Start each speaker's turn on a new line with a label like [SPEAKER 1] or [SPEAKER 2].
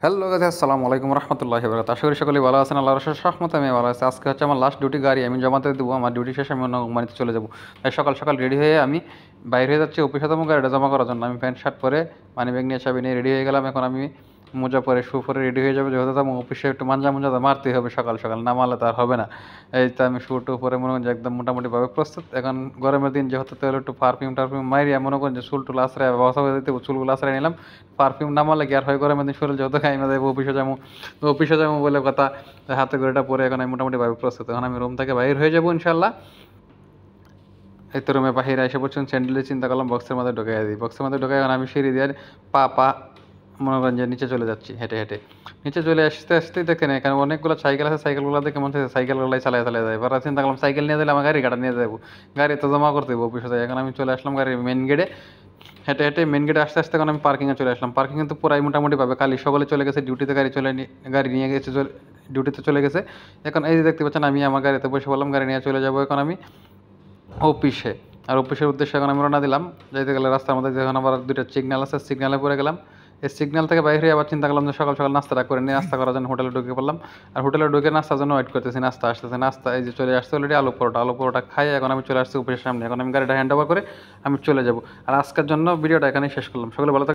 [SPEAKER 1] Hello guys, আসসালামু আলাইকুম রহমতুল্লাহি ওয়া বারাকাতুহু। আশা করি সকলেই ভালো আছেন। আল্লাহর অশেষ রহমতে আমি ভালো আছি। আজকে হচ্ছে আমার লাস্ট ডিউটি, গাড়ি আমি জমাতে দেবো। আমার ডিউটি শেষে আমি অন্য কোম্পানিতে চলে যাব। তাই সকাল সকাল রেডি হয়ে আমি বাইরে হয়ে যাচ্ছি অফিসে যাবো গাড়িটা জমা করার জন্য। আমি প্যান্ট শার্ট পরে মানিব্যাগ নিয়ে চাবি নিয়ে রেডি হয়ে গেলাম। এখন আমি মোজা পরে শু পরে রেডি হয়ে যাবো, যেহেতু আমার অফিসে একটু মাঞ্জা তো মারতেই হবে সকাল সকাল, না মারলে তো আর হবে না। এই তো আমি শু টু পরে মনে করেন যে একদম মোটামুটিভাবে প্রস্তুত। এখন গরমের দিন যেহেতু, তাহলে একটু পারফিউম টারফিউম মারিয়া মনে করেন যে চুল টুল আশ্রয় ব্যবস্থা করে দিতে, চুলগুলো আশ্রয় নিলাম। পারফিউম না মারলে কি আর হয়, গরমের দিন শরীর যেহেতু খাই দেবো অফিসে যাবো বলে কথা। হাতে ঘড়িটা পরে এখন আমি মোটামুটিভাবে প্রস্তুত। এখন আমি রুম থেকে বাইরে হয়ে যাবো ইনশাল্লাহ। এই তো রুমে বাহিরে এসে পড়ছেন, স্যান্ডেলে চিন্তা করলাম বক্সের মধ্যে ঢুকাই দিই। বক্সের মধ্যে ঢুকাই এখন আমি সিঁড়ি দিয়ে পা পা মনে করেন যে নিচে চলে যাচ্ছি হেঁটে হেঁটে। নিচে চলে আসতে আসতেই দেখেন এখানে অনেকগুলো সাইকেল আছে, সাইকেলগুলো দেখে মনে হচ্ছে সাইকেলগুলাই চালায় চালায় যায়। এবার চিন্তা করলাম সাইকেল নিয়ে দিলে আমার গাড়ি কাটা নিয়ে যাবো, গাড়ি তো জমা করতে দেবো অফিসে যাই। এখন আমি চলে আসলাম গাড়ির মেন গেটে। হেঁটে হেঁটে মেন গেটে আস্তে আস্তে এখন আমি পার্কিংয়ে চলে আসলাম। পার্কিং কিন্তু পুরাই মোটামুটিভাবে খালি, সকলে চলে গেছে ডিউটিতে, গাড়ি নিয়ে গেছে, ডিউটিতে চলে গেছে। এখন এই যে দেখতে পাচ্ছেন আমি আমার গাড়িতে বসে বললাম, গাড়ি নিয়ে চলে যাবো এখন আমি অফিসে। আর অফিসের উদ্দেশ্যে এখন আমি রওনা দিলাম। যাইতে গেলে রাস্তার মধ্যে যখন আবার দুইটা সিগন্যাল আছে, সিগন্যালে পড়ে গেলাম। এই সিগন্যাল থেকে বাইরে আবার চিন্তা করলাম যে সকাল সকাল নাস্তাটা করে নিয়ে, নাস্তা করার জন্য হোটেলে ঢুকে পড়লাম। আর হোটেলে ঢুকে নাস্তার জন্য ওয়েট করতেছি, নাস্তা আসতেছে। নাস্তা এই যে চলে আসছে অলরেডি, আলু পরোটা খাই এখন আমি চলে আসছি অফিসের সামনে। এখন আমি গাড়িটা হ্যান্ড ওভার করে আমি চলে যাব। আর আজকের জন্য ভিডিওটা এখানেই শেষ করলাম। সকলে ভালো থাকবেন।